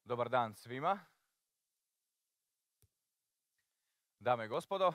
Dobar dan svima. Dame i gospodo,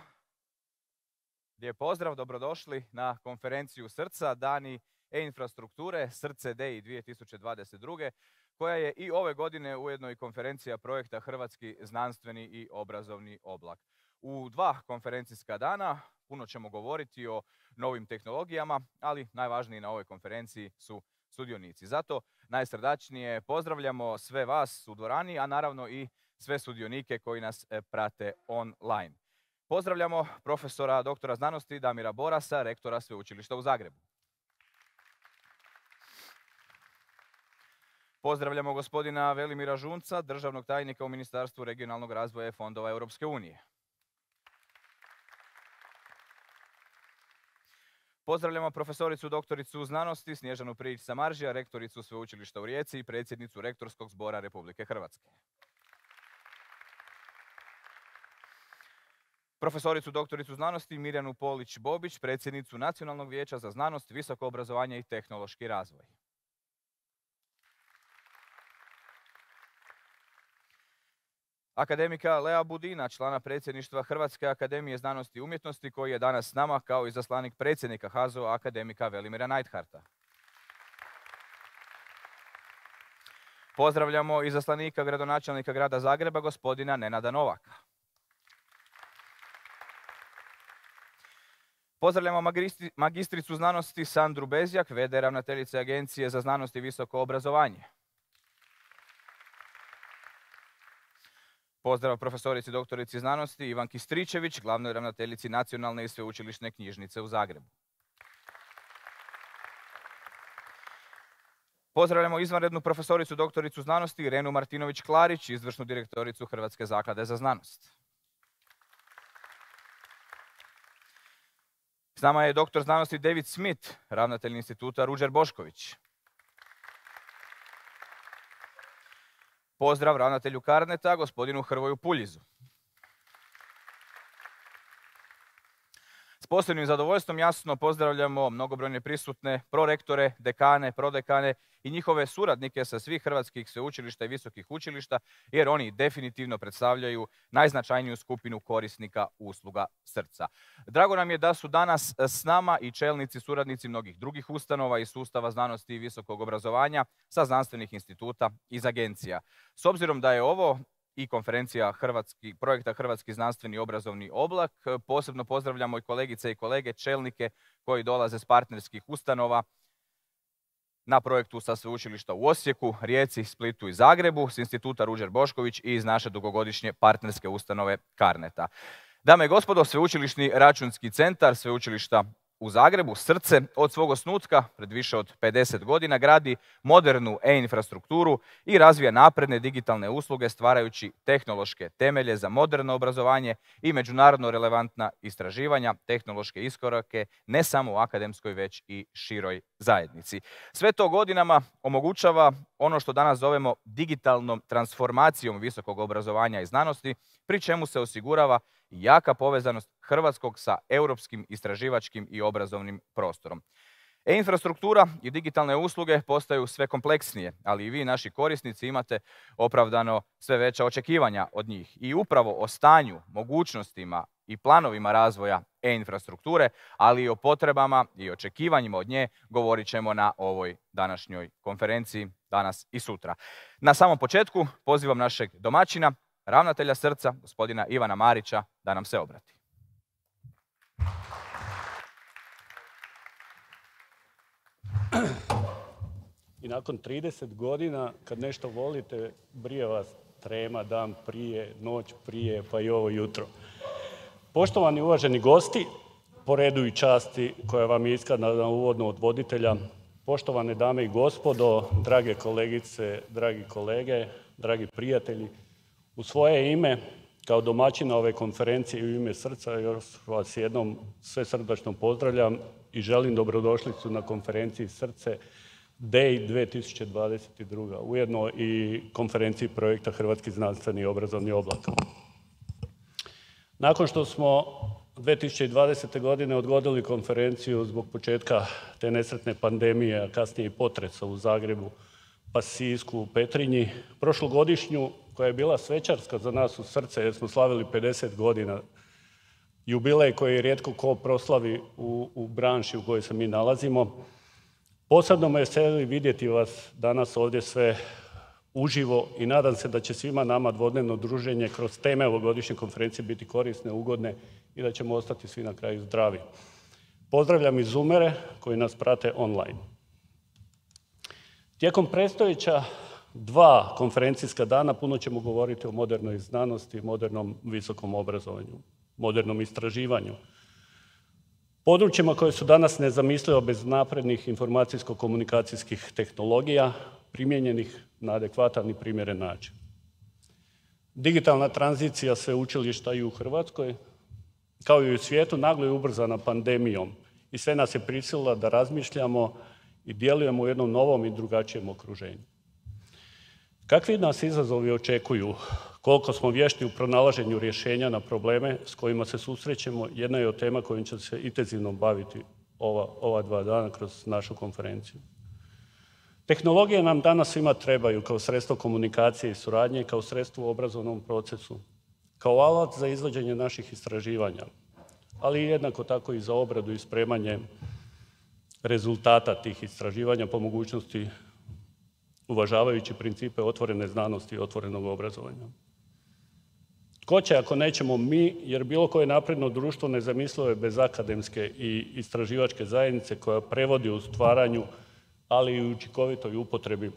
lijep pozdrav, dobrodošli na konferenciju Srca, Dani e-infrastrukture, Srce Day 2022. koja je i ove godine ujedno i konferencija projekta Hrvatski znanstveni i obrazovni oblak. U dva konferencijska dana puno ćemo govoriti o novim tehnologijama, ali najvažniji na ovoj konferenciji su sudionici. Zato najsrdačnije pozdravljamo sve vas u dvorani, a naravno i sve sudionike koji nas prate online. Pozdravljamo profesora doktora znanosti Damira Borasa, rektora Sveučilišta u Zagrebu. Pozdravljamo gospodina Velimira Žunca, državnog tajnika u Ministarstvu regionalnog razvoja i fondova Europske unije. Pozdravljamo profesoricu doktoricu znanosti Snježanu Prijić-Samaržija, rektoricu Sveučilišta u Rijeci i predsjednicu Rektorskog zbora Republike Hrvatske. Profesoricu doktoricu znanosti Mirjanu Polić-Bobić, predsjednicu Nacionalnog vijeća za znanost, visoko obrazovanje i tehnološki razvoj. Akademika Lea Budina, člana predsjedništva Hrvatske akademije znanosti i umjetnosti, koji je danas s nama kao izaslanik predsjednika HAZU-a akademika Velimira Neidhardta. Pozdravljamo izaslanika gradonačelnika grada Zagreba, gospodina Nenada Novaka. Pozdravljamo magistricu znanosti Sandru Bezjak, v.d. ravnateljice Agencije za znanost i visoko obrazovanje. Pozdrav profesorici doktorici znanosti Ivanki Stričević, glavnoj ravnateljici Nacionalne i sveučilišne knjižnice u Zagrebu. Pozdravljamo izvanrednu profesoricu doktoricu znanosti Irenu Martinović-Klarić, izvršnu direktoricu Hrvatske zaklade za znanost. S nama je doktor znanosti David Smith, ravnatelj instituta Ruđer Bošković. Pozdrav ravnatelju Carneta, gospodinu Hrvoju Puljizu. S posebnim zadovoljstvom jasno pozdravljamo mnogobrojne prisutne prorektore, dekane, prodekane i njihove suradnike sa svih hrvatskih sveučilišta i visokih učilišta, jer oni definitivno predstavljaju najznačajniju skupinu korisnika usluga Srca. Drago nam je da su danas s nama i čelnici, suradnici mnogih drugih ustanova i sustava znanosti i visokog obrazovanja sa znanstvenih instituta iz agencija. S obzirom da je ovo i konferencija projekta Hrvatski znanstveni i obrazovni oblak, posebno pozdravljamo i kolegice i kolege čelnike koji dolaze s partnerskih ustanova na projektu sa sveučilišta u Osijeku, Rijeci, Splitu i Zagrebu, s instituta Ruđer Bošković i iz naše dugogodišnje partnerske ustanove Carneta. Dame i gospodo, Sveučilišni računski centar Sveučilišta u Zagrebu, Srce, od svog osnutka, pred više od 50 godina, gradi modernu e-infrastrukturu i razvija napredne digitalne usluge stvarajući tehnološke temelje za moderno obrazovanje i međunarodno relevantna istraživanja, tehnološke iskorake, ne samo u akademskoj, već i široj zajednici. Sve to godinama omogućava ono što danas zovemo digitalnom transformacijom visokog obrazovanja i znanosti, pri čemu se osigurava jaka povezanost hrvatskog sa europskim istraživačkim i obrazovnim prostorom. E-infrastruktura i digitalne usluge postaju sve kompleksnije, ali i vi, naši korisnici, imate opravdano sve veća očekivanja od njih. I upravo o stanju, mogućnostima i planovima razvoja e-infrastrukture, ali i o potrebama i očekivanjima od nje govorit ćemo na ovoj današnjoj konferenciji, danas i sutra. Na samom početku pozivam našeg domaćina, ravnatelja Srca, gospodina Ivana Marića, da nam se obrati. I nakon 30 godina, kad nešto volite, brije vas trema dan prije, noć prije, pa i ovo jutro. Poštovani uvaženi gosti, po redu i časti koja vam je iskazana uvodno od voditelja, poštovane dame i gospodo, drage kolegice, dragi kolege, dragi prijatelji, u svoje ime, kao domaćina ove konferencije i u ime Srca, još vas jednom sve srdačno pozdravljam i želim dobrodošlicu na konferenciji Srce Day 2022. Ujedno i konferenciji projekta Hrvatski znanstveni i obrazovni oblak. Nakon što smo 2020. godine odgodili konferenciju zbog početka te nesretne pandemije, a kasnije i potresa u Zagrebu, pa Sisku, u Petrinji, prošlogodišnju koja je bila svečarska za nas u srce jer smo slavili 50 godina, jubilej koji rijetko ko proslavi u branši u kojoj se mi nalazimo. Posebno me veseli vidjeti vas danas ovdje sve uživo i nadam se da će svima nama dvodnevno druženje kroz teme ovogodišnje konferencije biti korisne, ugodne i da ćemo ostati svi na kraju zdravi. Pozdravljam i zoomere koji nas prate online. Tijekom predstojeća 2 konferencijska dana puno ćemo govoriti o modernoj znanosti, modernom visokom obrazovanju, modernom istraživanju. Područjima koje su danas nezamislivo bez naprednih informacijsko-komunikacijskih tehnologija, primijenjenih na adekvatan i primjeren način. Digitalna tranzicija sveučilišta i u Hrvatskoj, kao i u svijetu, naglo je ubrzana pandemijom i sve nas je prisilila da razmišljamo i djelujemo u jednom novom i drugačijem okruženju. Kakvi nas izazovi očekuju? Koliko smo vješti u pronalaženju rješenja na probleme s kojima se susrećemo, jedna je od tema kojom će se intenzivno baviti ova 2 dana kroz našu konferenciju. Tehnologije nam danas svima trebaju kao sredstvo komunikacije i suradnje, kao sredstvo u obrazovnom procesu, kao alat za izvođenje naših istraživanja, ali jednako tako i za obradu i spremanje rezultata tih istraživanja po mogućnosti uvažavajući principe otvorene znanosti i otvorenog obrazovanja. Tko će ako nećemo mi, jer bilo koje napredno društvo nezamislivo je bez akademske i istraživačke zajednice koja prevodi u stvaranju, ali i u učinkovitoj upotrebi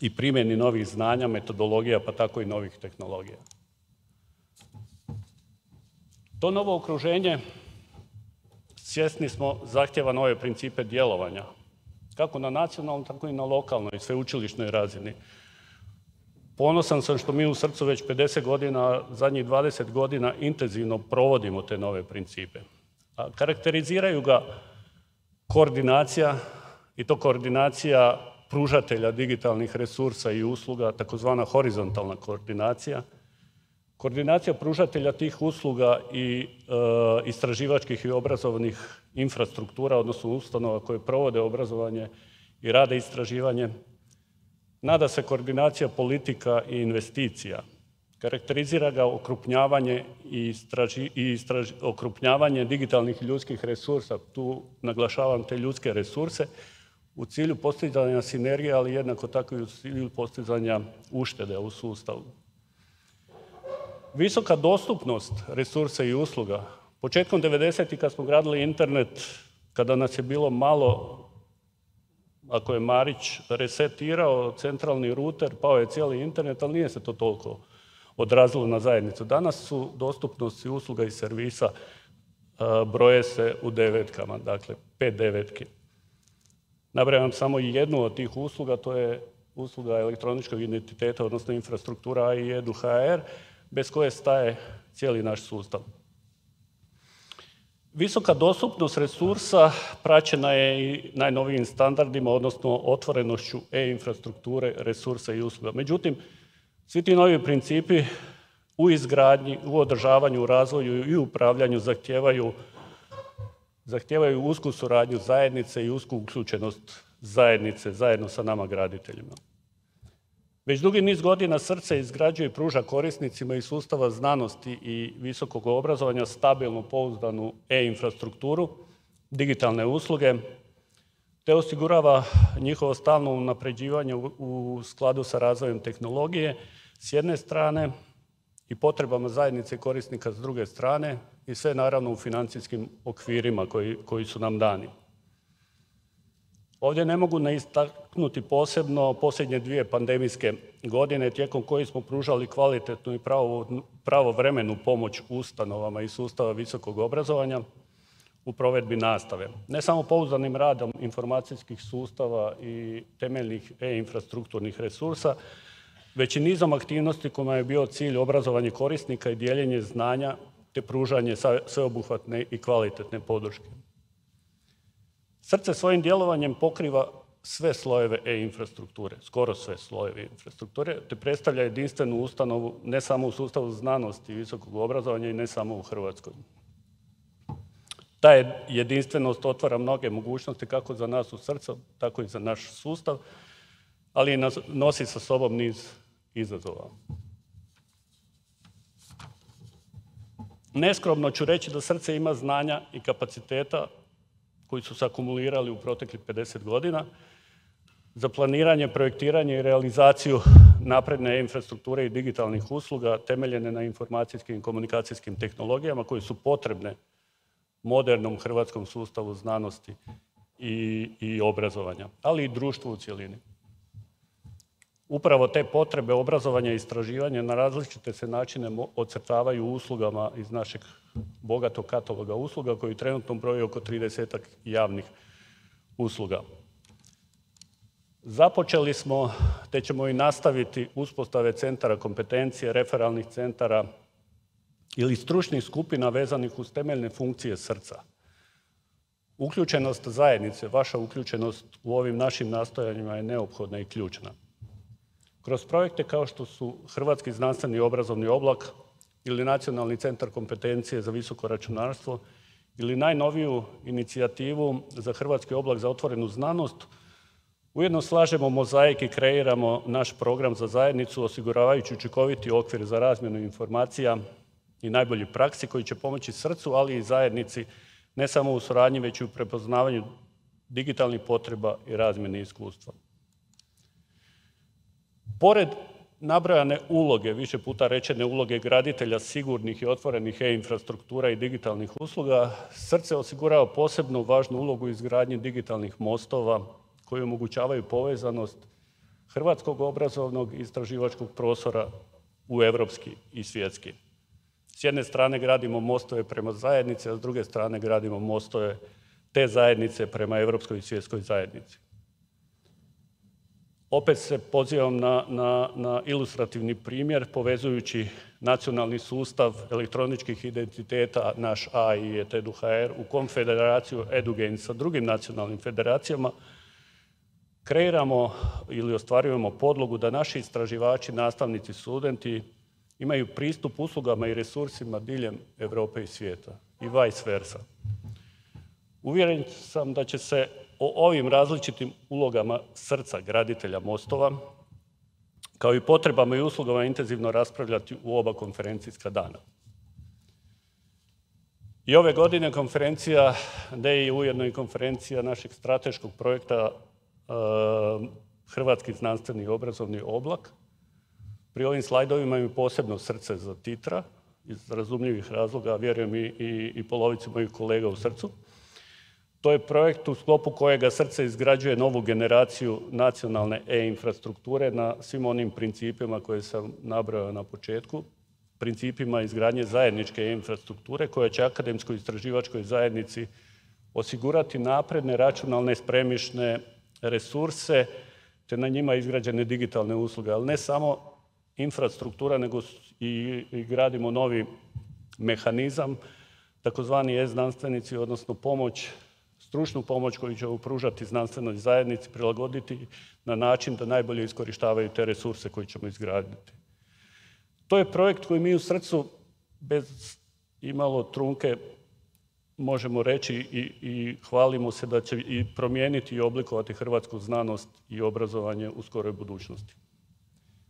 i primjeni novih znanja, metodologija, pa tako i novih tehnologija. To novo okruženje, svjesni smo, zahtjeva nove principe djelovanja, kako na nacionalnoj, tako i na lokalnoj i sveučilišnoj razini. Ponosan sam što mi u srcu već 50 godina, zadnjih 20 godina intenzivno provodimo te nove principe. A karakteriziraju ga koordinacija, i to koordinacija pružatelja digitalnih resursa i usluga, takozvana horizontalna koordinacija. Koordinacija pružatelja tih usluga i istraživačkih i obrazovnih infrastruktura, odnosno ustanova koje provode obrazovanje i rade istraživanje. Nada se koordinacija politika i investicija. Karakterizira ga okrupnjavanje okrupnjavanje digitalnih i ljudskih resursa. Tu naglašavam te ljudske resurse u cilju postizanja sinergije, ali jednako tako i u cilju postizanja uštede u sustavu. Visoka dostupnost resursa i usluga. Početkom 90-ih kad smo gradili internet, kada nas je bilo malo, ako je Marić resetirao centralni ruter, pao je cijeli internet, ali nije se to toliko odrazilo na zajednicu. Danas su dostupnosti usluga i servisa broje se u devetkama, dakle 5 devetki. Nabrajam samo jednu od tih usluga, to je usluga elektroničkog identiteta, odnosno infrastruktura i edu.hr, bez koje staje cijeli naš sustav. Visoka dostupnost resursa praćena je i najnovijim standardima, odnosno otvorenošću e-infrastrukture, resursa i usluga. Međutim, svi ti novi principi u izgradnji, u održavanju, u razvoju i upravljanju zahtijevaju usku suradnju zajednice i usku uključenost zajednice zajedno sa nama graditeljima. Već dugi niz godina srce izgrađuje i pruža korisnicima iz sustava znanosti i visokog obrazovanja stabilnu, pouzdanu e-infrastrukturu, digitalne usluge, te osigurava njihovo stalno unapređivanje u skladu sa razvojem tehnologije s jedne strane i potrebama zajednice korisnika s druge strane i sve naravno u financijskim okvirima koji su nam dani. Ovdje ne mogu ne istaknuti posebno posljednje 2 pandemijske godine tijekom kojih smo pružali kvalitetnu i pravovremenu pomoć ustanovama i sustava visokog obrazovanja u provedbi nastave. Ne samo pouzdanim radom informacijskih sustava i temeljnih e-infrastrukturnih resursa, već i nizom aktivnosti kojima je bio cilj obrazovanje korisnika i dijeljenje znanja te pružanje sveobuhvatne i kvalitetne podrške. Srce svojim djelovanjem pokriva sve slojeve e-infrastrukture, skoro sve slojeve infrastrukture, te predstavlja jedinstvenu ustanovu ne samo u sustavu znanosti i visokog obrazovanja i ne samo u Hrvatskoj. Ta jedinstvenost otvara mnoge mogućnosti kako za nas u srcu, tako i za naš sustav, ali i nosi sa sobom niz izazova. Neskromno ću reći da Srce ima znanja i kapaciteta koji su se akumulirali u proteklih 50 godina za planiranje, projektiranje i realizaciju napredne infrastrukture i digitalnih usluga temeljene na informacijskim i komunikacijskim tehnologijama koje su potrebne modernom hrvatskom sustavu znanosti i obrazovanja, ali i društvu u cjelini. Upravo te potrebe obrazovanja i istraživanja na različite se načine ocrtavaju uslugama iz našeg bogatog kataloga usluga koji trenutno broji oko 30 javnih usluga. Započeli smo, te ćemo i nastaviti uspostave centara kompetencije, referalnih centara ili stručnih skupina vezanih uz temeljne funkcije srca. Uključenost zajednice, vaša uključenost u ovim našim nastojanjima je neophodna i ključna. Kroz projekte kao što su Hrvatski znanstveni obrazovni oblak ili Nacionalni centar kompetencije za visoko računarstvo ili najnoviju inicijativu za Hrvatski oblak za otvorenu znanost, ujedno slažemo mozaik i kreiramo naš program za zajednicu osiguravajući učinkoviti okvir za razmjenu informacija i najbolji praksi koji će pomoći srcu, ali i zajednici ne samo u suradnji, već i u prepoznavanju digitalnih potreba i razmjeni iskustva. Pored nabrojane uloge, više puta rečene uloge graditelja sigurnih i otvorenih e-infrastruktura i digitalnih usluga, Srce osigurava posebno važnu ulogu u izgradnji digitalnih mostova koji omogućavaju povezanost hrvatskog obrazovnog i istraživačkog prostora u europski i svjetski. S jedne strane gradimo mostove prema zajednici, a s druge strane gradimo mostove te zajednice prema europskoj i svjetskoj zajednici. Opet se pozivam na ilustrativni primjer povezujući nacionalni sustav elektroničkih identiteta naš A i ETEDU.hr u konfederaciju EduGain sa drugim nacionalnim federacijama, kreiramo ili ostvarujemo podlogu da naši istraživači, nastavnici, studenti imaju pristup uslugama i resursima diljem Europe i svijeta i vice versa. Uvjeren sam da će se o ovim različitim ulogama srca graditelja mostova, kao i potrebama i uslugama intenzivno raspravljati u oba konferencijska dana. I ove godine konferencija DEI ujedno i konferencija našeg strateškog projekta Hrvatski znanstveni obrazovni oblak. Pri ovim slajdovima imam posebno srce za Titra, iz razumljivih razloga, vjerujem i polovici mojih kolega u Srcu. To je projekt u sklopu kojega Srce izgrađuje novu generaciju nacionalne e-infrastrukture na svim onim principima koje sam nabrojao na početku. Principima izgradnje zajedničke e-infrastrukture koja će akademskoj istraživačkoj zajednici osigurati napredne računalne spremišne resurse te na njima izgrađene digitalne usluge, ali ne samo infrastruktura, nego i gradimo novi mehanizam, takozvani e-znanstvenici, odnosno stručnu pomoć koju ćemo pružati znanstvenoj zajednici, prilagoditi na način da najbolje iskorištavaju te resurse koje ćemo izgraditi. To je projekt koji mi u Srcu bez imalo trunke možemo reći i hvalimo se da će i promijeniti i oblikovati hrvatsku znanost i obrazovanje u skoroj budućnosti.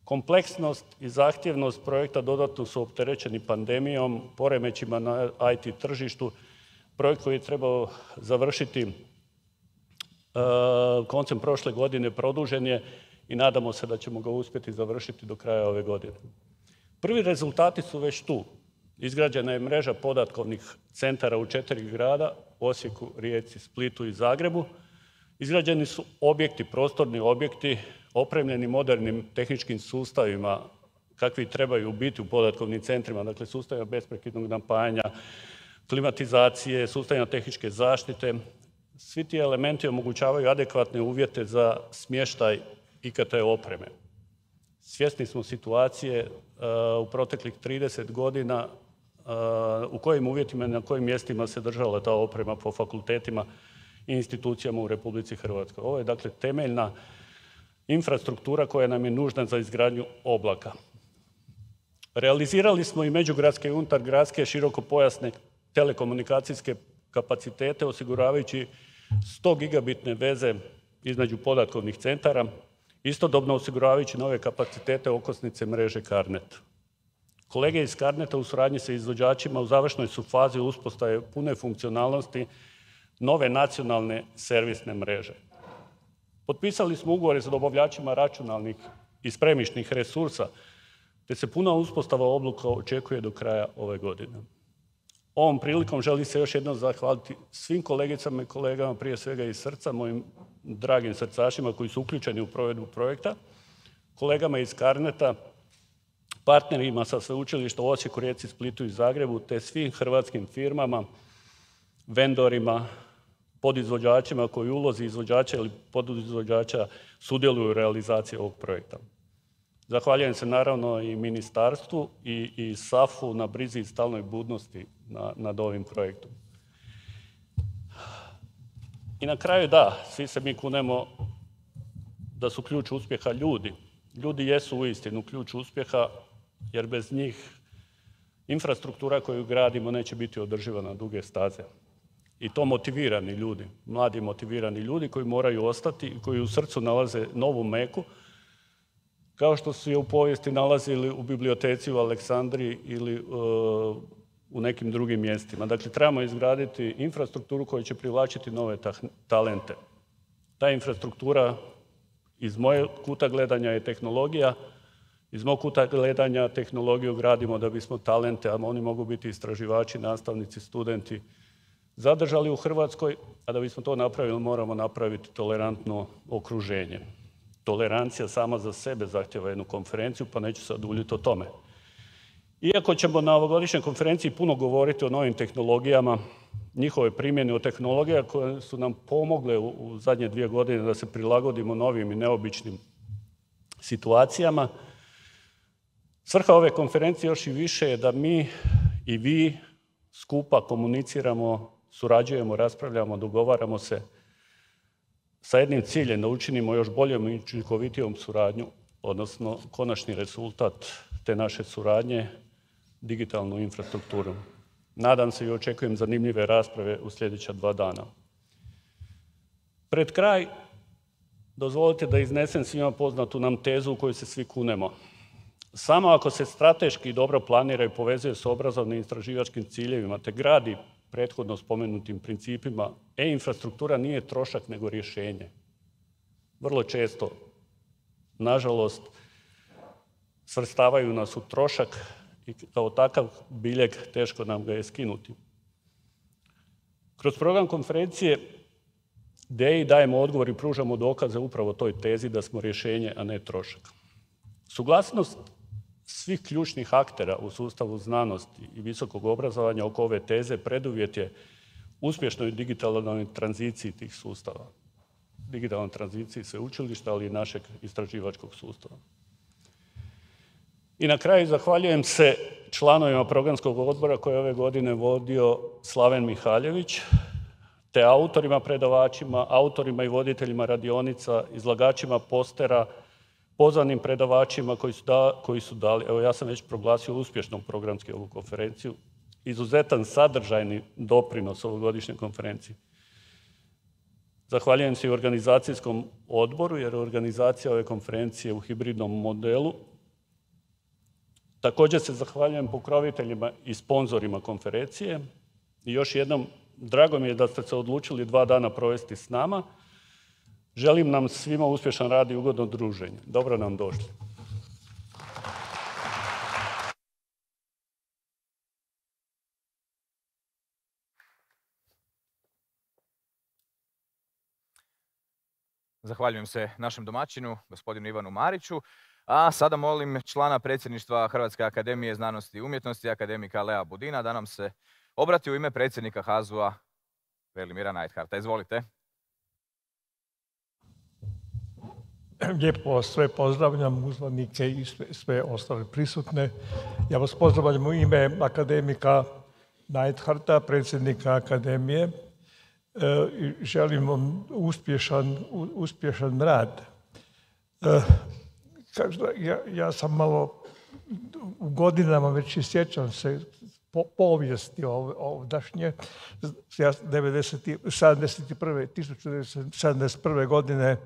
Kompleksnost i zahtjevnost projekta dodatno su opterećeni pandemijom, poremećima na IT tržištu. Projekt koji je trebao završiti koncem prošle godine produžen je i nadamo se da ćemo ga uspjeti završiti do kraja ove godine. Prvi rezultati su već tu. Izgrađena je mreža podatkovnih centara u 4 grada, Osijeku, Rijeci, Splitu i Zagrebu. Izgrađeni su objekti, prostorni objekti, opremljeni modernim tehničkim sustavima kakvi trebaju biti u podatkovnim centrima, dakle sustavima besprekidnog napajanja, klimatizacije, sustavima tehničke zaštite. Svi ti elementi omogućavaju adekvatne uvjete za smještaj IKT opreme. Svjesni smo situacije u proteklih 30 godina u kojim uvjetima i na kojim mjestima se držala ta oprema po fakultetima i institucijama u Republici Hrvatskoj. Ovo je dakle temeljna infrastruktura koja nam je nužna za izgradnju oblaka. Realizirali smo i međugradske i unutargradske širokopojasne telekomunikacijske kapacitete osiguravajući 100 gigabitne veze između podatkovnih centara istodobno osiguravajući nove kapacitete okosnice mreže CARNET. Kolege iz CARNET-a u suradnji sa izvođačima u završnoj su fazi uspostave pune funkcionalnosti nove nacionalne servisne mreže. Potpisali smo ugovore sa dobavljačima računalnih i spremišnih resursa, te se puna uspostava odluka očekuje do kraja ove godine. Ovom prilikom želim se još jednom zahvaliti svim kolegicama i kolegama, prije svega iz srca, mojim dragim srcašima koji su uključeni u provedbu projekta, kolegama iz CARNET-a, partnerima sa sveučilišta u Osijeku, Rijeci, Splitu i Zagrebu, te svim hrvatskim firmama, vendorima, podizvođačima koji u ulozi izvođača ili podizvođača sudjeluju u realizaciji ovog projekta. Zahvaljujem se naravno i ministarstvu i SAF-u na brizi i stalnoj budnosti nad ovim projektom. I na kraju da, svi se mi kunemo da su ključ uspjeha ljudi. Ljudi jesu uistinu ključ uspjeha, jer bez njih infrastruktura koju gradimo neće biti održiva na duge staze. I to motivirani ljudi, mladi motivirani ljudi koji moraju ostati i koji u srcu nalaze novu Meku, kao što su je u povijesti nalazili u biblioteci u Aleksandriji ili u nekim drugim mjestima. Dakle, trebamo izgraditi infrastrukturu koja će privlačiti nove talente. Ta infrastruktura iz mojeg kuta gledanja je tehnologija. Iz mog kuta gledanja tehnologiju gradimo da bismo talente, a oni mogu biti istraživači, nastavnici, studenti, zadržali u Hrvatskoj, a da bismo to napravili moramo napraviti tolerantno okruženje. Tolerancija sama za sebe zahtjeva jednu konferenciju, pa neću sad duljiti o tome. Iako ćemo na ovogodišnjoj konferenciji puno govoriti o novim tehnologijama, njihove primjene o tehnologija koje su nam pomogle u zadnje 2 godine da se prilagodimo novim i neobičnim situacijama, svrha ove konferencije još i više je da mi i vi skupa komuniciramo, surađujemo, raspravljamo, dogovaramo se sa jednim ciljem da učinimo još boljom i učinkovitijom suradnju, odnosno konačni rezultat te naše suradnje, digitalnu infrastrukturu. Nadam se i očekujem zanimljive rasprave u sljedeća 2 dana. Pred kraj, dozvolite da iznesem svima poznatu nam tezu u koju se svi kunemo. Samo ako se strateški dobro planira i povezuje s obrazovnim i istraživačkim ciljevima te gradi prethodno spomenutim principima, e-infrastruktura nije trošak nego rješenje. Vrlo često, nažalost, svrstavaju nas u trošak i kao takav biljeg teško nam ga je skinuti. Kroz program konferencije DEI dajemo odgovor i pružamo dokaze upravo toj tezi da smo rješenje, a ne trošak. Suglasnost svih ključnih aktera u sustavu znanosti i visokog obrazovanja oko ove teze preduvjet je uspješnoj digitalnoj tranziciji tih sustava. Digitalnoj tranziciji sveučilišta, ali i našeg istraživačkog sustava. I na kraju zahvaljujem se članovima programskog odbora koje je ove godine vodio Slaven Mihaljević, te autorima, predavačima, autorima i voditeljima radionica, izlagačima postera, pozvanim predavačima koji su dali, evo ja sam već proglasio uspješnom programski ovu konferenciju, izuzetan sadržajni doprinos ovogodišnjoj konferenciji. Zahvaljujem se i organizacijskom odboru, jer organizacija ove konferencije u hibridnom modelu. Također se zahvaljujem pokroviteljima i sponzorima konferencije. I još jednom, drago mi je da ste se odlučili 2 dana provesti s nama. Želim nam svima uspješan rad i ugodno druženje. Dobro nam došli. Zahvaljujem se našem domaćinu, gospodinu Ivanu Mariću. A sada molim člana predsjedništva Hrvatske akademije znanosti i umjetnosti, akademika Lea Budina, da nam se obrati u ime predsjednika HAZU-a Velimira Neidhardta. Izvolite. Lijepo sve pozdravljam, uzvanike i sve ostale prisutne. Ja vas pozdravljam u ime akademika Neidhardta, predsjednika akademije. I želim vam uspješan rad. Ja sam malo u godinama već i sjećam se povijesti ovdašnje. 1971. godine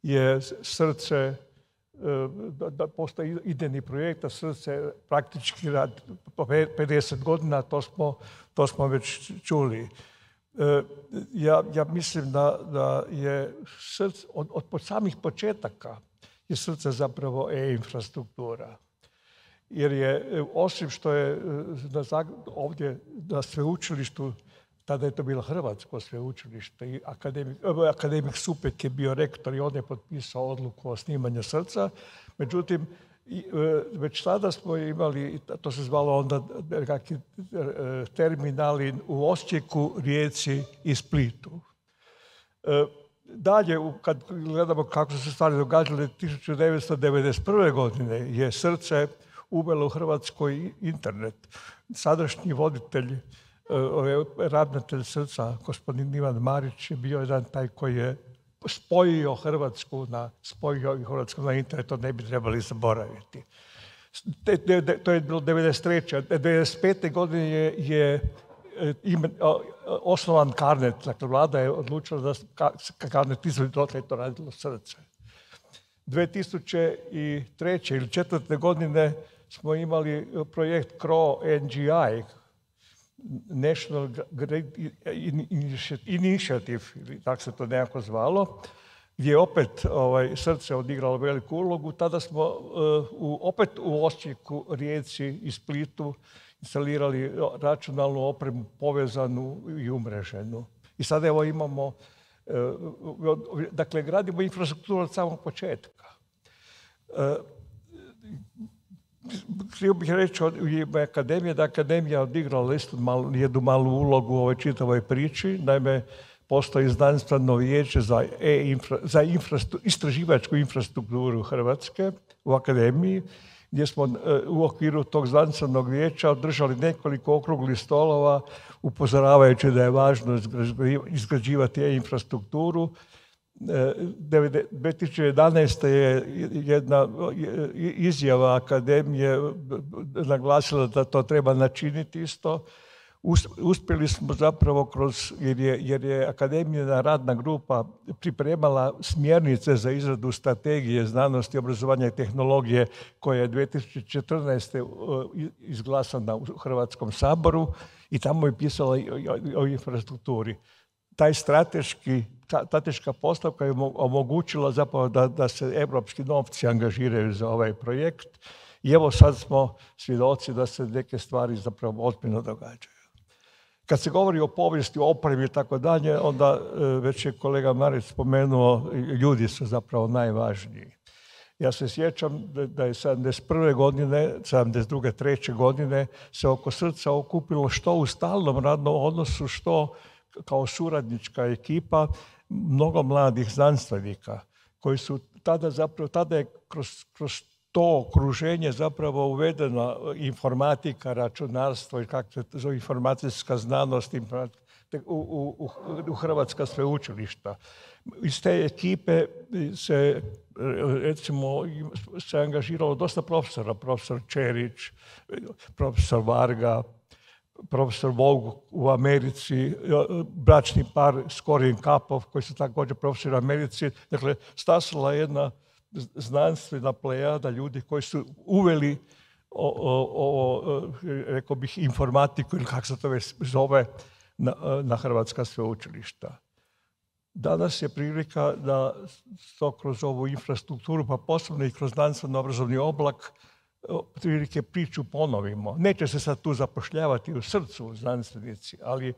je srce, da postoji idejni projekt, a srce praktički radi po 50 godina, to smo već čuli. Ja mislim da je srce, od samih početaka je srce zapravo e-infrastruktura. Jer je, osim što je ovdje na sveučilištu, tada je to bilo Hrvatsko sveučilište i akademik Supek je bio rektor i on je potpisao odluku o snimanju srca. Međutim, već tada smo imali, to se zvalo onda nekakvi terminali u Osijeku, Rijeci i Splitu. Dalje, kad gledamo kako su se stvari događale, 1991. godine je srce uvelo u Hrvatskoj internet. Sadašnji voditelj, ravnatelj srca, gospodin Ivan Marić, je bio jedan taj koji je spojio Hrvatsku na internet, to ne bi trebali zaboraviti. To je bilo 1993. 1995. godine je osnovan Carnet, dakle vlada je odlučila da Carnet izvodi, dotle je to radilo srce. 2003. ili 2004. godine smo imali projekt CRO-NGI, National Grid Initiative, ili tako se to nekako zvalo, gdje je opet srce odigralo veliku ulogu. Tada smo opet u Osijeku, Rijeci i Splitu instalirali računalnu opremu povezanu i umreženu. I sada evo imamo, dakle, gradimo infrastrukturu od samog početka. Htio bih reći u ime akademije da akademija odigrala jednu malu ulogu u ovoj čitavoj priči. Naime, postoji znanstveno vijeće za istraživačku infrastrukturu Hrvatske u akademiji, gdje smo u okviru tog znanstvenog vijeća održali nekoliko okruglih stolova upozoravajući da je važno izgrađivati infrastrukturu. 2011. je jedna izjava akademije naglasila da to treba načiniti isto. Uspjeli smo zapravo jer je akademijina radna grupa pripremala smjernice za izradu strategije znanosti, obrazovanja i tehnologije koja je 2014. izglasana u Hrvatskom saboru i tamo je pisala o infrastrukturi. Taj strateška postavka je omogućila zapravo da se evropski novci angažiraju za ovaj projekt i evo sad smo svjedoci da se neke stvari zapravo ozbiljno događaju. Kad se govori o povijesti, opremi i tako dalje, onda već je kolega Marić spomenuo, ljudi su zapravo najvažniji. Ja se sjećam da je 71. godine, 72. 3. godine se oko srca okupilo što u stalnom radnom odnosu, što kao suradnička ekipa mnogo mladih znanstvenika koji su tada je kroz to okruženje zapravo uvedena informatika, računarstvo i kako se zove informacijska znanost u hrvatska sveučilišta. Iz te ekipe se angažiralo dosta profesora, profesor Čerić, profesor Varga, profesor Vogue u Americi, bračni par Skorin Kapov, koji su također profesori u Americi. Dakle, stasala jedna znanstvena plejada ljudi koji su uveli rekao bih, informatiku ili kako se to već zove na hrvatska sveučilišta. Danas je prilika da to kroz ovu infrastrukturu, pa posebno i kroz znanstveno-obrazovni oblak, prilike priču ponovimo. Neće se sad tu zapošljavati u srcu znanstvenici, ali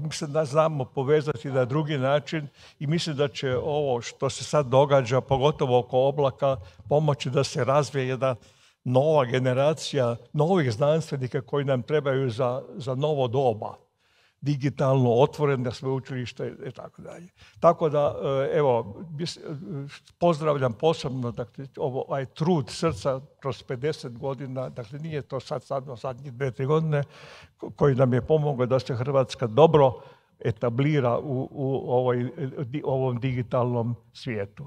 mislim da znamo povezati na drugi način i mislim da će ovo što se sad događa, pogotovo oko oblaka, pomoći da se razvije jedna nova generacija novih znanstvenika koji nam trebaju za novo doba. Digitalno, otvoreno sveučilište i tako dalje. Tako da, evo, pozdravljam posebno ovaj trud srca kroz 50 godina, dakle nije to sad zadnjih 2-3 godine, koji nam je pomogao da se Hrvatska dobro etablira u ovom digitalnom svijetu.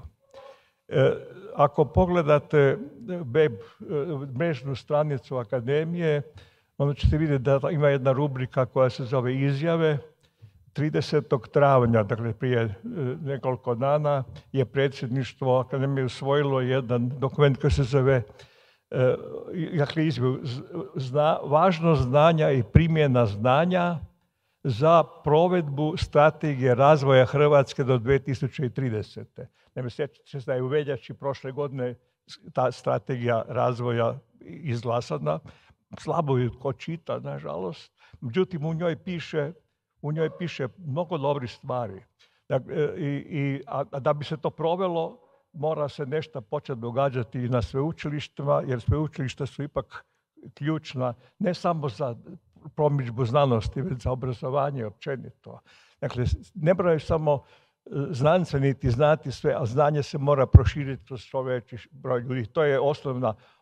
Ako pogledate web mrežnu stranicu akademije, onda ćete vidjeti da ima jedna rubrika koja se zove izjave. 30. travnja, dakle prije nekoliko dana, je predsjedništvo Akademije usvojilo jedan dokument koji se zove dakle, važnost znanja i primjena znanja za provedbu strategije razvoja Hrvatske do 2030. Naime, sjećate se da je u veljači prošle godine ta strategija razvoja izglasana. Slabo ju tko čita, nažalost. Međutim, u njoj piše mnogo dobrih stvari. A da bi se to provelo, mora se nešto početi događati i na sveučilištima, jer sveučilišta su ipak ključna ne samo za promidžbu znanosti, već za obrazovanje općenito. Dakle, ne moraju samo znanstvenici znati sve, a znanje se mora proširiti kroz što veći broj ljudi. To je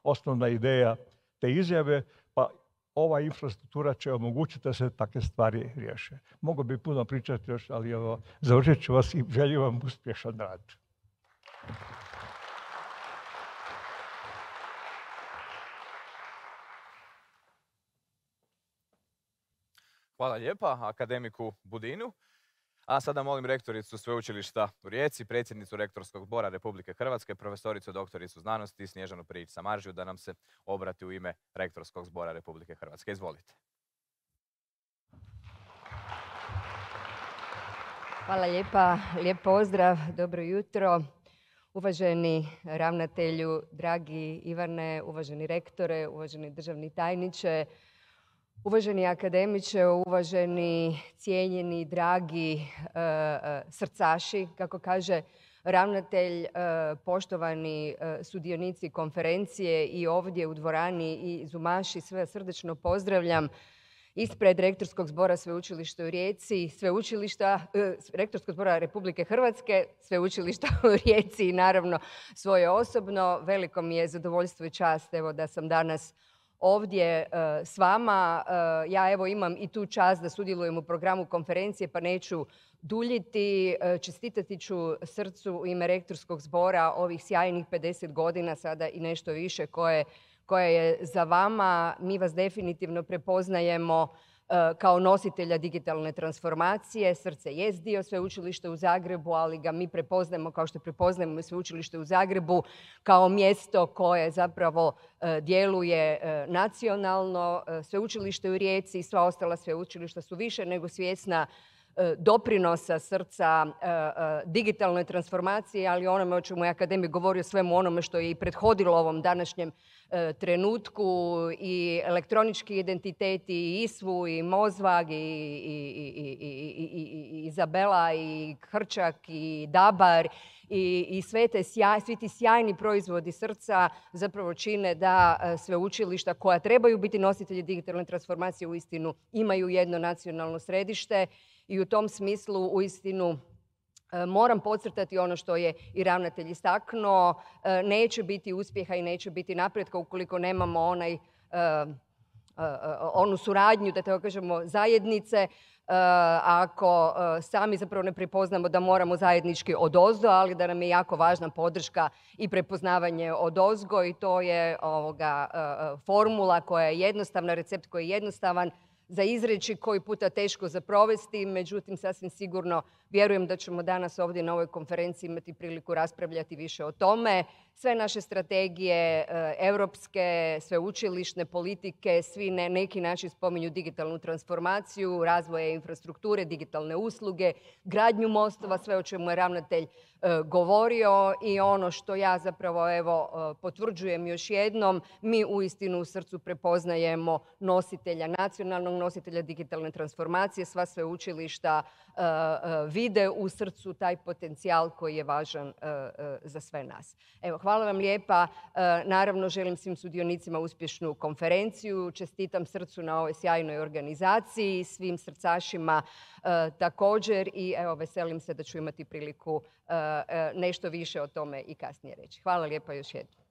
osnovna ideja te izjave, pa ova infrastruktura će omogućiti da se takve stvari riješe. Mogu bi puno pričati još, ali završit ću vas i želim vam uspješan rad. Hvala lijepa akademiku Budinu. A sada molim rektoricu Sveučilišta u Rijeci, predsjednicu Rektorskog zbora Republike Hrvatske, profesoricu doktoricu znanosti Snježanu Prijić-Samaržiju, da nam se obrati u ime Rektorskog zbora Republike Hrvatske. Izvolite. Hvala lijepa, lijep pozdrav, dobro jutro. Uvaženi ravnatelju, dragi Ivane, uvaženi rektore, uvaženi državni tajniče, uvaženi akademiče, uvaženi, cijenjeni, dragi srcaši, kako kaže ravnatelj, poštovani sudionici konferencije i ovdje u dvorani i Zumaši, sve srdečno pozdravljam ispred Rektorskog zbora Sveučilišta u Rijeci, Rektorskog zbora Republike Hrvatske, Sveučilišta u Rijeci i naravno svoje osobno. Veliko mi je zadovoljstvo i čast da sam danas ovdje s vama. Ja imam i tu čast da sudjelujem u programu konferencije, pa neću duljiti. Čestitati ću srcu u ime Rektorskog zbora ovih sjajnih 50 godina, sada i nešto više, koje je za vama. Mi vas definitivno prepoznajemo kao nositelja digitalne transformacije. Srce jest dio Sveučilišta u Zagrebu, ali ga mi prepoznajemo kao što prepoznajemo Sveučilište u Zagrebu kao mjesto koje zapravo djeluje nacionalno. Sveučilište u Rijeci i sva ostala sveučilišta su više nego svjesna doprinosa srca digitalnoj transformaciji, ali onome o čemu je akademik govorio, svemu onome što je i prethodilo ovom današnjem trenutku, i elektronički identiteti, i ISVU, i Mozvag, i Izabela, i Hrčak, i Dabar, i svi ti sjajni proizvodi srca zapravo čine da sveučilišta koja trebaju biti nositelji digitalne transformacije uistinu imaju jedno nacionalno središte. I u tom smislu uistinu moram podcrtati ono što je i ravnatelj istaknuo. Neće biti uspjeha i neće biti napretka ukoliko nemamo onu suradnju, da tako kažemo, zajednice, ako sami zapravo ne prepoznamo da moramo zajednički odozdo, ali da nam je jako važna podrška i prepoznavanje odozgo, i to je formula koja je jednostavna, recept koji je jednostavan za izreći, koji puta teško za provesti. Međutim, sasvim sigurno vjerujem da ćemo danas ovdje na ovoj konferenciji imati priliku raspravljati više o tome. Sve naše strategije, europske, sveučilišne politike, svi na neki način spominju digitalnu transformaciju, razvoje infrastrukture, digitalne usluge, gradnju mostova, sve o čemu je ravnatelj govorio. I ono što ja zapravo potvrđujem još jednom, mi uistinu u srcu prepoznajemo nacionalnog nositelja digitalne transformacije. Sva sveučilišta vide u srcu taj potencijal koji je važan za sve nas. Hvala vam lijepa. Naravno, želim svim sudionicima uspješnu konferenciju. Čestitam srcu na ovoj sjajnoj organizaciji, svim srcašima također, i veselim se da ću imati priliku nešto više o tome i kasnije reći. Hvala lijepa još jednom.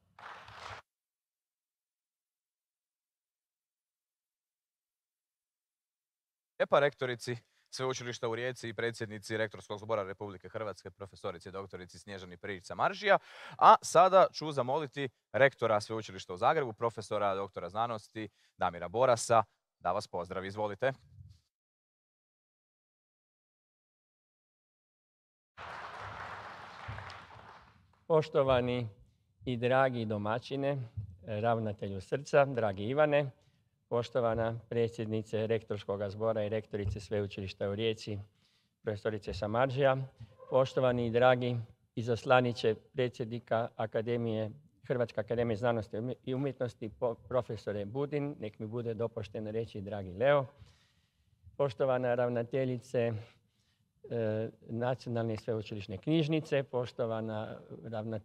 Lijepa rektorici Sveučilišta u Rijeci i predsjednici Rektorskog zbora Republike Hrvatske, profesorici doktorici Snježani Prijić-Samaržija. A sada ću zamoliti rektora Sveučilišta u Zagrebu, profesora doktora znanosti Damira Borasa, da vas pozdravi. Izvolite. Poštovani i dragi domaćine, ravnatelju Srca, dragi Ivane, poštovana predsjednice Rektorskog zbora i rektorice Sveučilišta u Rijeci, profesorice Samardžija, poštovani i dragi izaslaniče predsjednika Hrvatske akademije znanosti i umjetnosti, profesore Budin, nek mi bude dopušteno reći dragi Leo, poštovana ravnateljice Nacionalne sveučilišne knjižnice, poštovana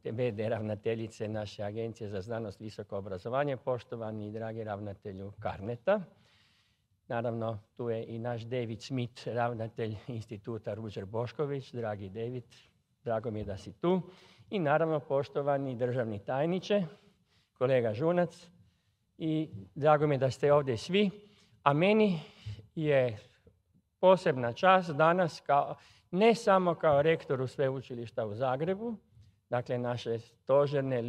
VD ravnateljice naše Agencije za znanost i visoko obrazovanje, poštovani i dragi ravnatelju Carneta. Naravno, tu je i naš David Smith, ravnatelj instituta Ruđer Bošković. Dragi David, drago mi je da si tu. I naravno, poštovani državni tajniče, kolega Žunac. I drago mi je da ste ovdje svi. A meni je posebna čast danas, ne samo kao rektoru Sveučilišta u Zagrebu, dakle naše stožerne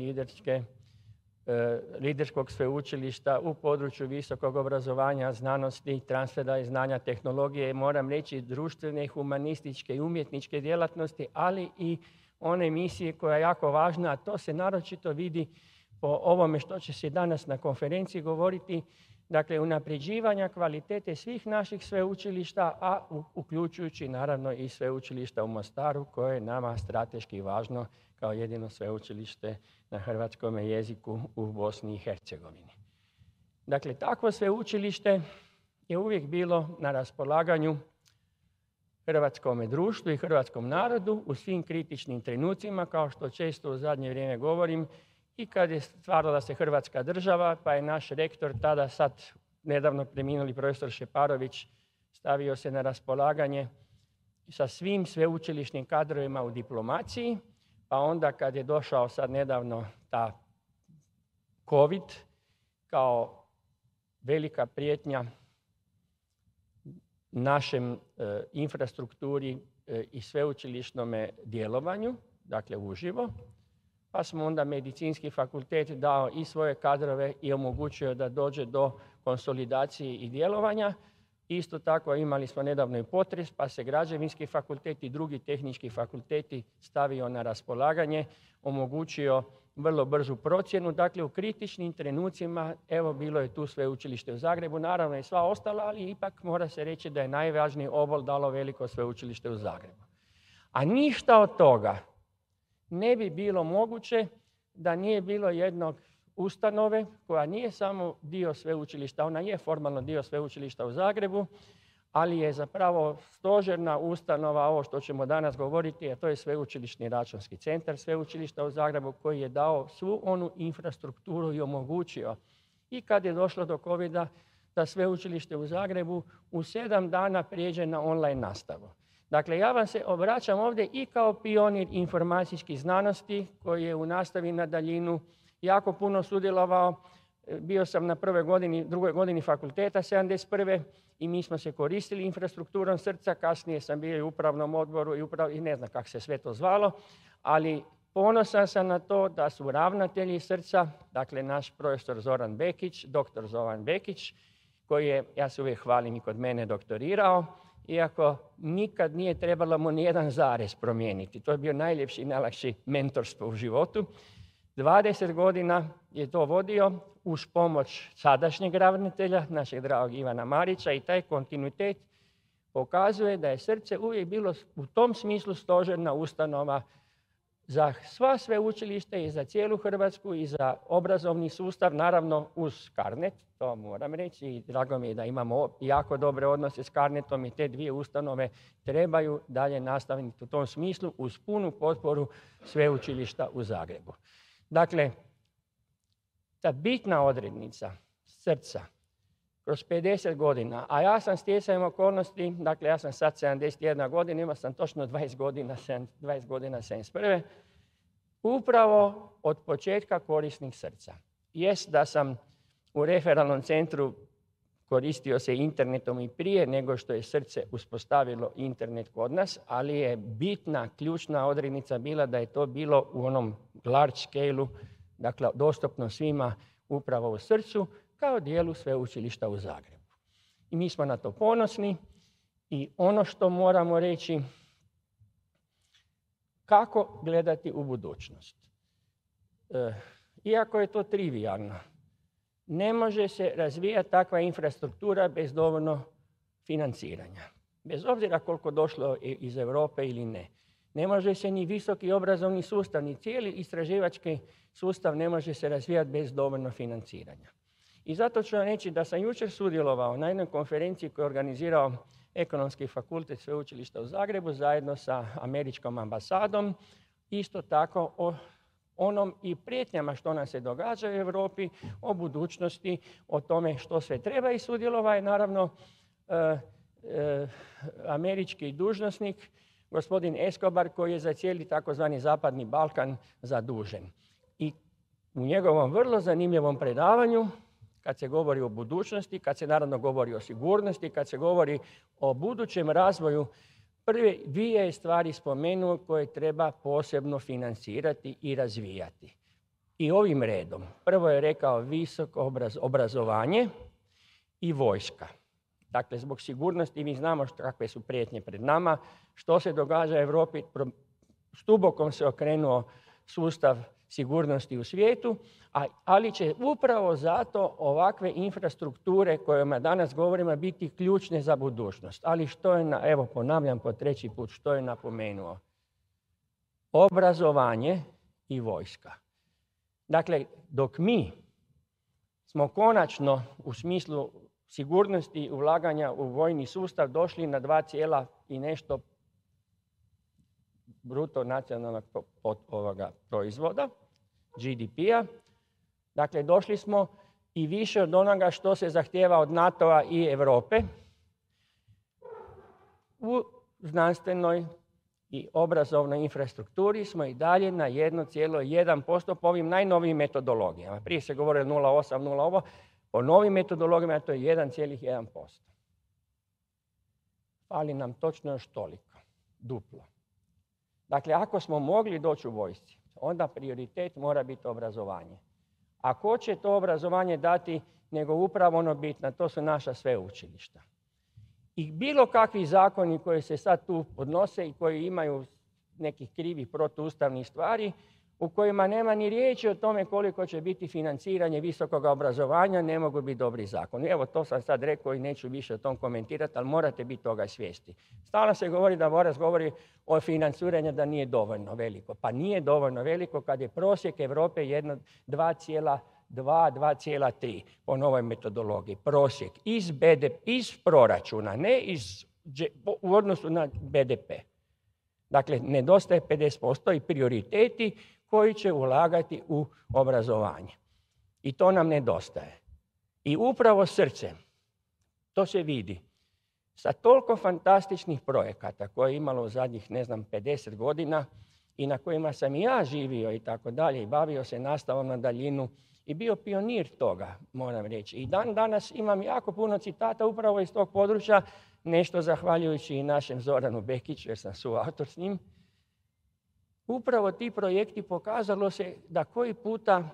liderskog sveučilišta u području visokog obrazovanja, znanosti, transfera i znanja, tehnologije, moram reći društvene, humanističke i umjetničke djelatnosti, ali i one misije koja je jako važna, a to se naročito vidi po ovome što će se danas na konferenciji govoriti, dakle unapređivanja kvalitete svih naših sveučilišta, a uključujući naravno i sveučilišta u Mostaru, koje je nama strateški važno kao jedino sveučilište na hrvatskom jeziku u Bosni i Hercegovini. Dakle, takvo sveučilište je uvijek bilo na raspolaganju hrvatskom društvu i hrvatskom narodu u svim kritičnim trenucima, kao što često u zadnje vrijeme govorim, i kad je stvarala se Hrvatska država, pa je naš rektor, tada sad nedavno preminuli profesor Šeparović, stavio se na raspolaganje sa svim sveučilišnim kadrovima u diplomaciji, pa onda kad je došao sad nedavno ta COVID kao velika prijetnja našem infrastrukturi i sveučilišnome djelovanju, dakle uživo, pa smo onda medicinski fakultet dao i svoje kadrove i omogućio da dođe do konsolidacije i djelovanja. Isto tako imali smo nedavno i potres, pa se građevinski fakultet i drugi tehnički fakulteti stavio na raspolaganje, omogućio vrlo brzu procjenu. Dakle, u kritičnim trenucima, evo, bilo je tu sveučilište u Zagrebu, naravno i sva ostala, ali ipak mora se reći da je najvažniji obol dalo veliko sveučilište u Zagrebu. A ništa od toga ne bi bilo moguće da nije bilo jednog ustanove koja nije samo dio sveučilišta, ona je formalno dio sveučilišta u Zagrebu, ali je zapravo stožerna ustanova, ovo što ćemo danas govoriti, a to je Sveučilišni računski centar sveučilišta u Zagrebu, koji je dao svu onu infrastrukturu i omogućio i kad je došlo do COVID-a da sveučilište u Zagrebu u 7 dana prijeđe na online nastavu. Dakle, ja vam se obraćam ovdje i kao pionir informacijskih znanosti koji je u nastavi na daljinu jako puno sudjelovao. Bio sam na drugoj godini fakulteta 71. i mi smo se koristili infrastrukturom Srca. Kasnije sam bio i u upravnom odboru i ne znam kako se sve to zvalo, ali ponosan sam na to da su ravnatelji Srca, dakle naš profesor Zoran Bekić, doktor Zoran Bekić, koji je, ja se uvijek hvalim, i kod mene doktorirao, iako nikad nije trebalo mu nijedan zarez promijeniti. To je bio najljepši i najlakši mentorstvo u životu. 20 godina je to vodio uz pomoć sadašnjeg ravnatelja, našeg dragog Ivana Marića, i taj kontinuitet pokazuje da je Srce uvijek bilo u tom smislu stožerna ustanova za sva sveučilišta i za cijelu Hrvatsku i za obrazovni sustav, naravno uz Carnet, to moram reći, i drago mi je da imamo jako dobre odnose s Carnetom i te dvije ustanove trebaju dalje nastaviti u tom smislu uz punu potporu sveučilišta u Zagrebu. Dakle, ta bitna odrednica Srca kroz 50 godina, a ja sam stjecajem okolnosti, dakle ja sam sad 71 godina, imao sam točno 20 godina 71. Upravo od početka korisnik Srca. Jest da sam u referalnom centru koristio se internetom i prije nego što je Srce uspostavilo internet kod nas, ali je bitna, ključna odrednica bila da je to bilo u onom large scale-u, dakle dostupno svima upravo u Srcu, kao dijelu sveučilišta u Zagrebu. I mi smo na to ponosni i ono što moramo reći, kako gledati u budućnost. iako je to trivijalno, ne može se razvijati takva infrastruktura bez dovoljno financiranja. Bez obzira koliko došlo iz Europe ili ne. Ne može se ni visoki obrazovni sustav, ni cijeli istraživački sustav ne može se razvijati bez dovoljno financiranja. I zato ću vam reći da sam jučer sudjelovao na jednoj konferenciji koju je organizirao Ekonomski fakultet Sveučilišta u Zagrebu zajedno sa američkom ambasadom, isto tako o onom i prijetnjama što nam se događa u Europi, o budućnosti, o tome što sve treba, i sudjelovao je naravno američki dužnosnik, gospodin Escobar, koji je za cijeli takozvani Zapadni Balkan zadužen. I u njegovom vrlo zanimljivom predavanju, kad se govori o budućnosti, kad se naravno govori o sigurnosti, kad se govori o budućem razvoju, prve dvije stvari spomenuo koje treba posebno financirati i razvijati. I ovim redom. Prvo je rekao visoko obrazovanje i vojska. Dakle, zbog sigurnosti mi znamo kakve su prijetnje pred nama, što se događa u Europi, stubokom se okrenuo sustav sigurnosti u svijetu, ali će upravo zato ovakve infrastrukture kojima danas govorimo biti ključne za budućnost. Ali što je, evo ponavljam po treći put, što je napomenuo? Obrazovanje i vojska. Dakle, dok mi smo konačno u smislu sigurnosti ulaganja u vojni sustav došli na 2, i nešto bruto nacionalnog proizvoda, GDP-a. Dakle, došli smo i više od onoga što se zahtijeva od NATO-a i Europe u znanstvenoj i obrazovnoj infrastrukturi smo i dalje na 1,1% po ovim najnovijim metodologijama. Prije se govorilo 0,8, 0 ovo. Po novim metodologijama to je 1,1%. Fali nam točno još toliko, duplo. Dakle, ako smo mogli doći u vojsci, onda prioritet mora biti obrazovanje. A ko će to obrazovanje dati nego upravo ono bitno, to su naša sveučilišta. I bilo kakvi zakoni koji se sad tu podnose i koji imaju nekih krivih protuustavnih stvari, u kojima nema ni riječi o tome koliko će biti financiranje visokog obrazovanja, ne mogu biti dobri zakoni. Evo, to sam sad rekao i neću više o tom komentirati, ali morate biti toga svijesti. Stalno se govori da Boras govori o financiranju da nije dovoljno veliko. Pa nije dovoljno veliko kad je prosjek Europe 2,2, 2,3 po novoj metodologiji. Prosjek iz proračuna, ne u odnosu na BDP. Dakle, nedostaje 50% i prioriteti koji će ulagati u obrazovanje. I to nam nedostaje. I upravo srce, to se vidi, sa toliko fantastičnih projekata koje je imalo u zadnjih, 50 godina i na kojima sam i ja živio i tako dalje i bavio se nastavom na daljinu i bio pionir toga, moram reći. I dan danas imam jako puno citata upravo iz tog područja, nešto zahvaljujući i našem Zoranu Bekiću, jer sam suautor s njim. Upravo ti projekti pokazalo se da koji puta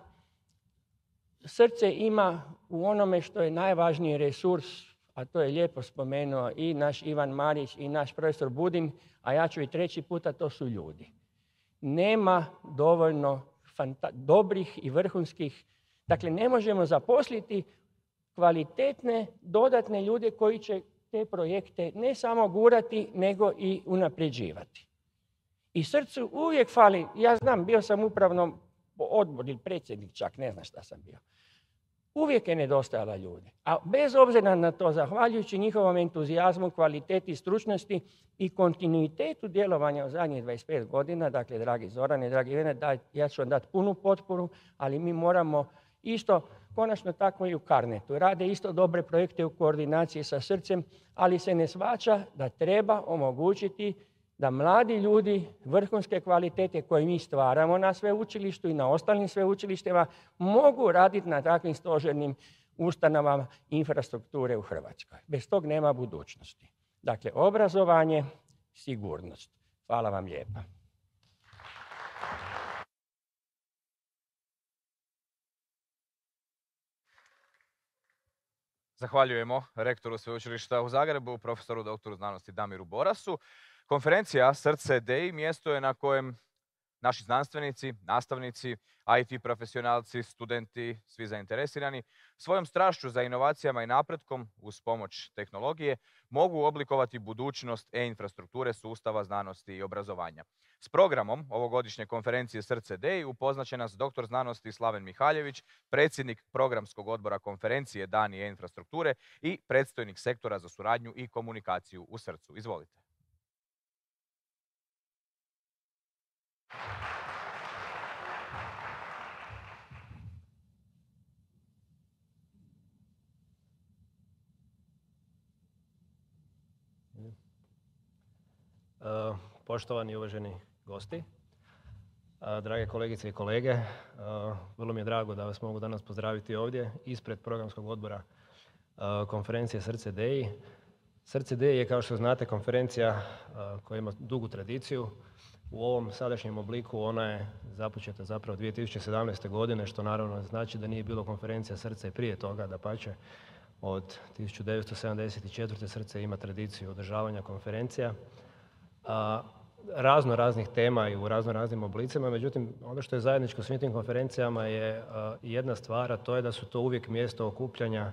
srce ima u onome što je najvažniji resurs, a to je lijepo spomenuo i naš Ivan Marić i naš profesor Budin, a ja ću i treći puta, to su ljudi. Nema dovoljno dobrih i vrhunskih, dakle ne možemo zaposliti kvalitetne, dodatne ljude koji će te projekte ne samo gurati, nego i unapređivati. I srcu uvijek fali, ja znam, bio sam upravnom odbor ili predsjednik čak, ne znam šta sam bio. Uvijek je nedostajala ljudi. A bez obzira na to, zahvaljujući njihovom entuzijazmu, kvaliteti, stručnosti i kontinuitetu djelovanja u zadnjih 25 godina, dakle, dragi Zorane, dragi Ivane, ja ću vam dati punu potporu, ali mi moramo isto, konačno tako i u Carnetu, rade isto dobre projekte u koordinaciji sa srcem, ali se ne shvaća da treba omogućiti da mladi ljudi vrhunske kvalitete koje mi stvaramo na sveučilištu i na ostalim sveučilištima mogu raditi na takvim stožernim ustanovama infrastrukture u Hrvatskoj. Bez tog nema budućnosti. Dakle, obrazovanje, sigurnost. Hvala vam lijepa. Zahvaljujemo rektoru Sveučilišta u Zagrebu, profesoru doktoru znanosti Damiru Borasu. Konferencija Srce DEI mjesto je na kojem Naši znanstvenici, nastavnici, IT profesionalci, studenti, svi zainteresirani, svojom strašću za inovacijama i napretkom uz pomoć tehnologije mogu oblikovati budućnost e-infrastrukture sustava znanosti i obrazovanja. S programom ovogodišnje konferencije Srce DEI upoznat će nas doktor znanosti Slaven Mihaljević, predsjednik programskog odbora konferencije Dani e-infrastrukture i predstojnik sektora za suradnju i komunikaciju u Srcu. Izvolite. Poštovani i uvaženi gosti, drage kolegice i kolege, vrlo mi je drago da vas mogu danas pozdraviti ovdje ispred programskog odbora konferencije Srce DEI. Srce DEI je, kao što znate, konferencija koja ima dugu tradiciju. U ovom sadašnjem obliku ona je započeta zapravo 2017. godine, što naravno znači da nije bilo konferencija Srca i prije toga, dapače. Od 1974. Srce ima tradiciju održavanja konferencija. Razno raznih tema i u razno raznim oblicima, međutim ono što je zajedničko svim tim konferencijama je jedna stvar, a to je da su to uvijek mjesto okupljanja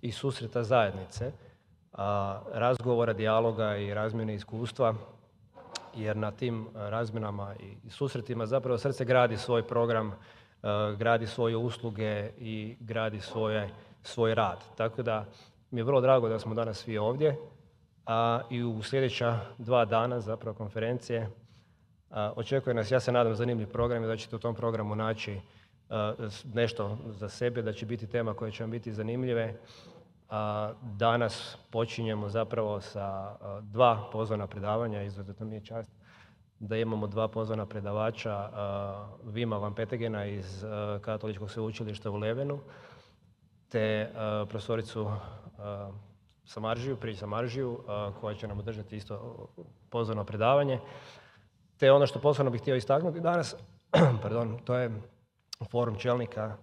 i susreta zajednice, razgovora, dijaloga i razmjene iskustva, jer na tim razmjenama i susretima zapravo Srce gradi svoj program, gradi svoje usluge i gradi svoj rad. Tako da mi je vrlo drago da smo danas svi ovdje. I u sljedeća 2 dana zapravo konferencije očekuje nas, ja se nadam, zanimljiv program i da ćete u tom programu naći nešto za sebe, da će biti tema koje će vam biti zanimljive. Danas počinjemo zapravo sa 2 pozvana predavanja, izuzetno mi je čast da imamo 2 pozvana predavača, Vima van Petegena iz Katoličkog sveučilišta u Levenu, te profesoricu Prijić Samaržiju, koja će nam održati isto pozvano predavanje. Te ono što posebno bih htio istaknuti danas, to je forum čelnika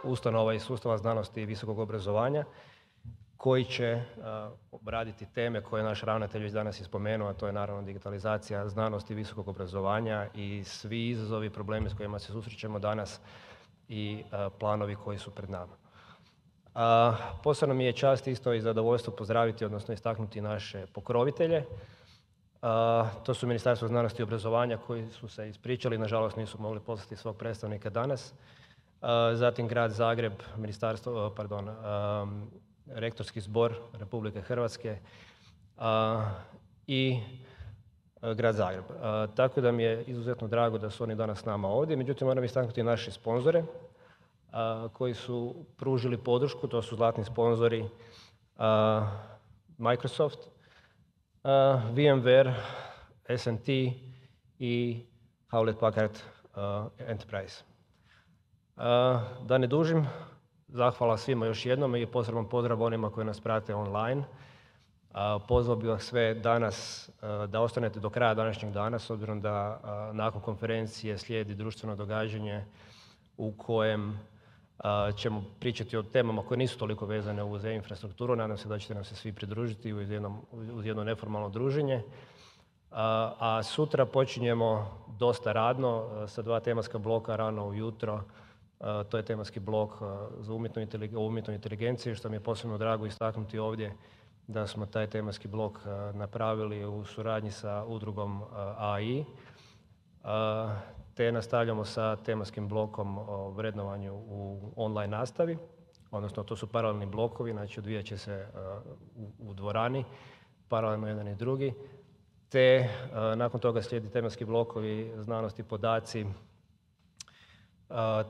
ustanova iz sustava znanosti i visokog obrazovanja, koji će obraditi teme koje je naš ravnatelj već danas spomenuo, a to je naravno digitalizacija znanosti i visokog obrazovanja i svi izazovi i problemi s kojima se susrećemo danas i planovi koji su pred nama. Posebno mi je čast isto i zadovoljstvo pozdraviti, odnosno istaknuti naše pokrovitelje. To su Ministarstvo znanosti i obrazovanja koji su se ispričali, nažalost nisu mogli poslati svog predstavnika danas. Zatim Grad Zagreb, Rektorski zbor Republike Hrvatske i Grad Zagreb. Tako da mi je izuzetno drago da su oni danas s nama ovdje. Međutim, moram istaknuti naše sponzore koji su pružili podršku, to su zlatni sponzori Microsoft, VMware, S&T i Hewlett Packard Enterprise. Da ne dužim, zahvala svima još jednom i poseban pozdrav onima koji nas prate online. Pozvao bih vas sve danas da ostanete do kraja današnjeg dana, s obzirom da nakon konferencije slijedi društveno događanje u kojem ćemo pričati o temama koje nisu toliko vezane uz e-infrastrukturu. Nadam se da ćete nam se svi pridružiti uz jedno neformalno druženje. A sutra počinjemo dosta radno sa 2 tematska bloka rano ujutro. To je tematski blok za umjetnu inteligenciju, što mi je posebno drago istaknuti ovdje da smo taj tematski blok napravili u suradnji sa udrugom AI. Te nastavljamo sa tematskim blokom o vrednovanju u online nastavi, odnosno to su paralelni blokovi, znači odvijat će se u dvorani, paralelno jedan i drugi. Te nakon toga slijedi tematski blokovi znanosti, podaci,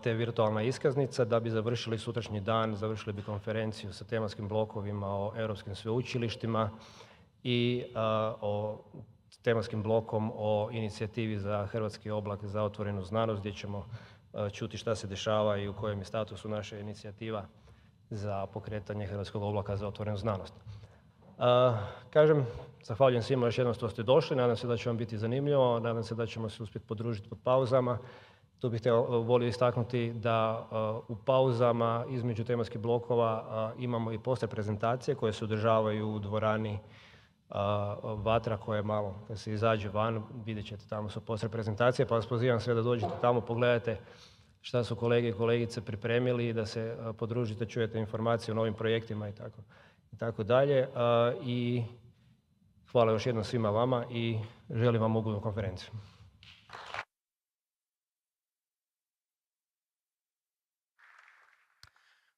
te virtualna iskaznica. Da bi završili sutrašnji dan, završili bi konferenciju sa tematskim blokovima o europskim sveučilištima i o tematskim blokom o inicijativi za Hrvatski oblak za otvorenu znanost, gdje ćemo čuti šta se dešava i u kojem je statusu naša inicijativa za pokretanje Hrvatskog oblaka za otvorenu znanost. Kažem, zahvaljujem svima još jednom što ste došli, nadam se da će vam biti zanimljivo, nadam se da ćemo se uspjeti podružiti pod pauzama. Tu bih volio istaknuti da u pauzama između tematskih blokova imamo i poslije prezentacije koje se održavaju u dvorani vatra koja je malo, da se izađe van, vidjet ćete, tamo su poslije prezentacije, pa vas pozivam sve da dođete tamo, pogledate šta su kolege i kolegice pripremili i da se podružite, čujete informacije o novim projektima i tako dalje. I hvala još jednom svima vama i želim vam ugodnu konferenciju.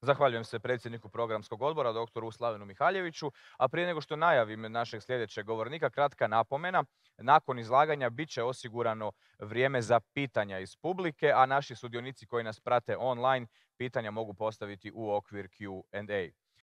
Zahvaljujem se predsjedniku programskog odbora, doktoru Slavenu Mihaljeviću, a prije nego što najavim našeg sljedećeg govornika, kratka napomena. Nakon izlaganja bit će osigurano vrijeme za pitanja iz publike, a naši sudionici koji nas prate online pitanja mogu postaviti u okvir Q&A.